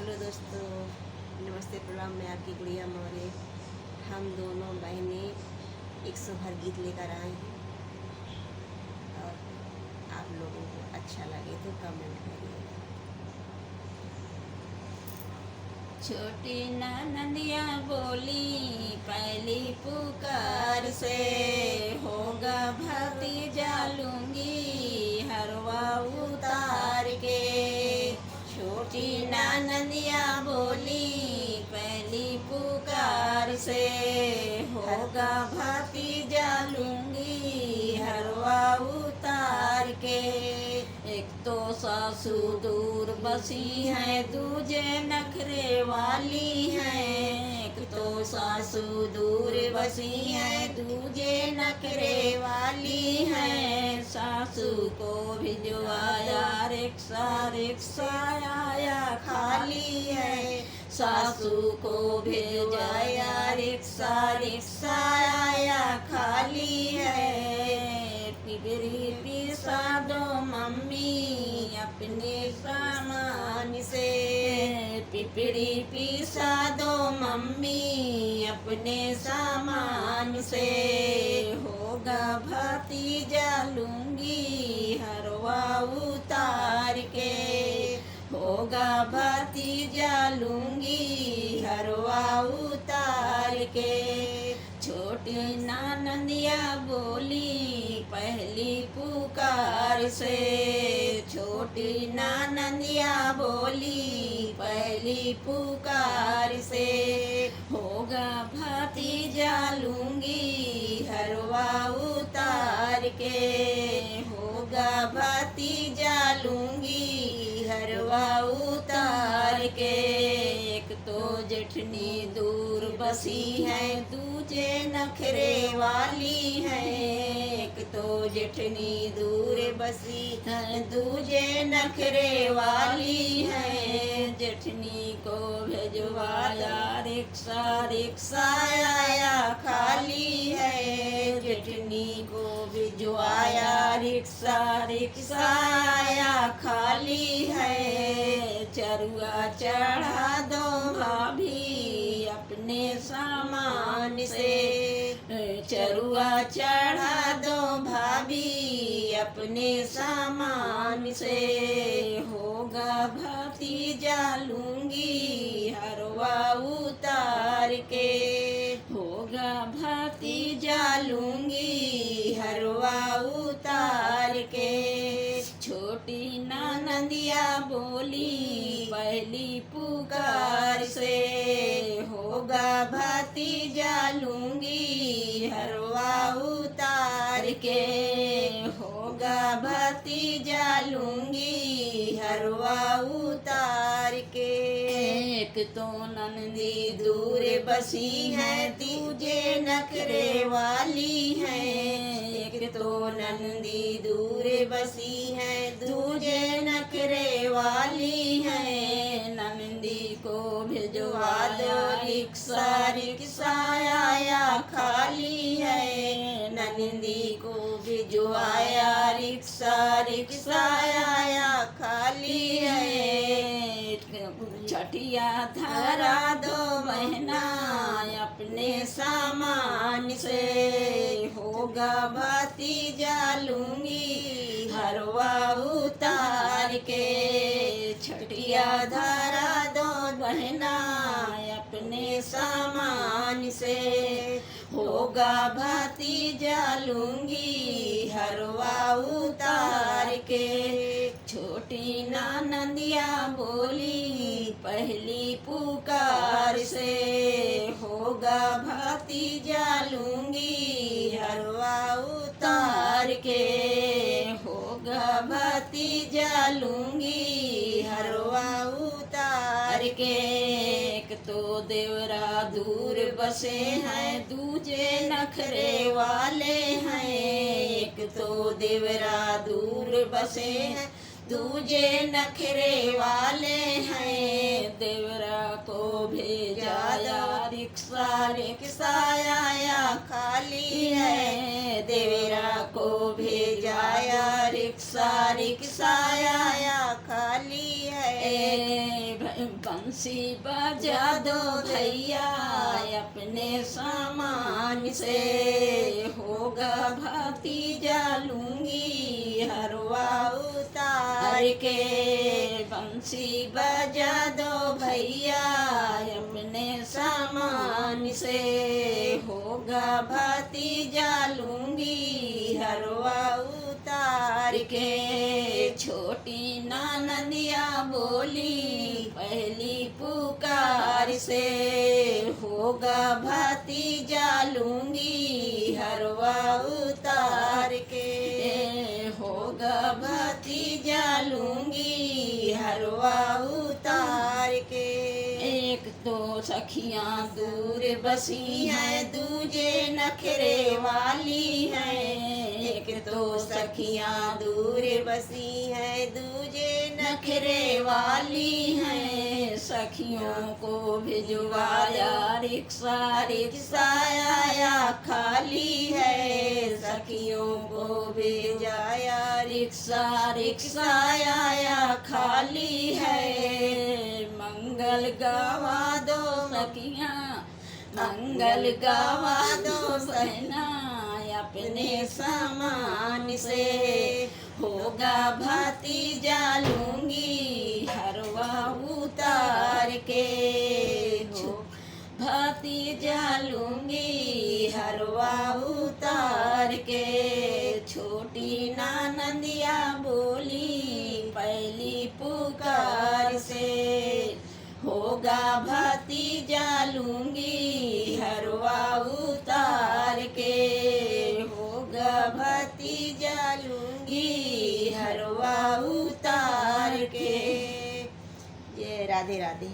Hello दोस्तों, नमस्ते प्रणाम। मैं आपकी गुड़िया मौर्य। हम दोनों बहनें 100 गीत लेकर आए हैं और आप लोगों को अच्छा लगे तो कमेंट करिए। छोटी ननदिया बोली पहली पुकार से, होगा भतीजा लूंगी हरवा उतार के। छोटी ननदिया बोली पहली पुकार से, होगा भतीजा लूंगी हरवा उतार के। एक तो सासू दूर बसी है, दूजे नखरे वाली है। एक तो सासू दूर बसी है, दूजे नखरे वाली है। सासू को भिजवाया रिक्शा, रिक्शा आया खाली है। सासू को भेजाया रिक्शा, रिक्शा आया खाली है। पिगरी पिसा दो मम्मी अपने सामान से, पिपड़ी पिसा दो मम्मी अपने सामान से। होगा भतीजा लूंगी हरवा उतार के, होगा भतीजा लूंगी हरवा उतार के। छोटी ननदिया बोली पहली पुकार से, छोटी ननदिया बोली पहली पुकार से। होगा भतीजा लूंगी हरवा उतार के, होगा भतीजा लूंगी हरवा उतार के। एक तो जेठनी दूर बसी है, दूजे नखरे वाली है। एक तो जेठनी दूर बसी है, दूजे नखरे वाली है। जेठनी को भेजवाया रिक्शा, रिक्शा आया खाली है। जेठनी को भिजवाया रिक्शा, रिक्शा आया खाली है। चरुआ चढ़ा दो भाभी अपने सामान से, चरुआ चढ़ा दो भाभी अपने सामान से। होगा भतीजा लूंगी हरवा उतार के, होगा भतीजा लूंगी हरवा उतार के। छोटी ननदिया बोली पहली पुकार से, होगा भतीजा लूंगी हरवा उतार के। होगा भतीजा लूंगी हरवा उतार के। एक तो नंदी दूर बसी है, दूजे नखरे वाली है। एक तो नंदी दूर बसी है, दूजे नखरे वाली है। नंदी को भिजवा दो रिक्शा, रिक्शा आया खाली है। नंदी को भिजवाया रिक्शा, रिक्शा आया खाली है। छठिया धरा दो बहना अपने सामान से, होगा भतीजा लूंगी हरवा उतार के। छठिया धरा दो बहना अपने सामान से, होगा भतीजा लूंगी हरवा उतार के। छोटी ननदिया बोली पहली पुकार से, होगा भतीजा लूंगी हरवा उतार के। होगा भतीजा लूंगी हरवा उतार के। एक तो देवरा दूर बसे हैं, दूजे नखरे वाले हैं। एक तो देवरा दूर बसे हैं, दूजे नखरे वाले हैं। देवरा को भेजाया रिक्शा, रिक्शा आया खाली है। देवरा को भेजाया रिक्शा, रिक्शा आया खाली है। बंसी बजा दो भैया अपने सामान से, होगा भतीजा लूंगी हरवा उतार के। बंसी बजा दो भैया अपने सामान से, होगा भतीजा लूंगी हरवा उतार के। छोटी ननदिया बोली पहली पुकार से, होगा भतीजा लूंगी हरवा उतार के। होगा भतीजा लूंगी हरवा उतार के। एक तो सखियां दूर बसी हैं, दूजे नखरे वाली हैं। एक तो सखियां दूर बसी हैं, दूजे नखरे वाली हैं। सखियों को भिजवाया रिक्शा, रिक्शा आया खाली है। सखियों को भेजाया रिक्शा, रिक्शा आया खाली है। मंगल गावा दो सखियां, मंगल गावा दो बहना अपने सामान से, होगा भतीजा लूंगी हरवा उतार के। हो भतीजा लूंगी हरवा उतार के। छोटी ननदिया बोली पहली पुकार से, होगा भतीजा लूंगी हरवा उतार के। होगा भतीजा लूंगी हरवा उतार के। ये राधे राधे।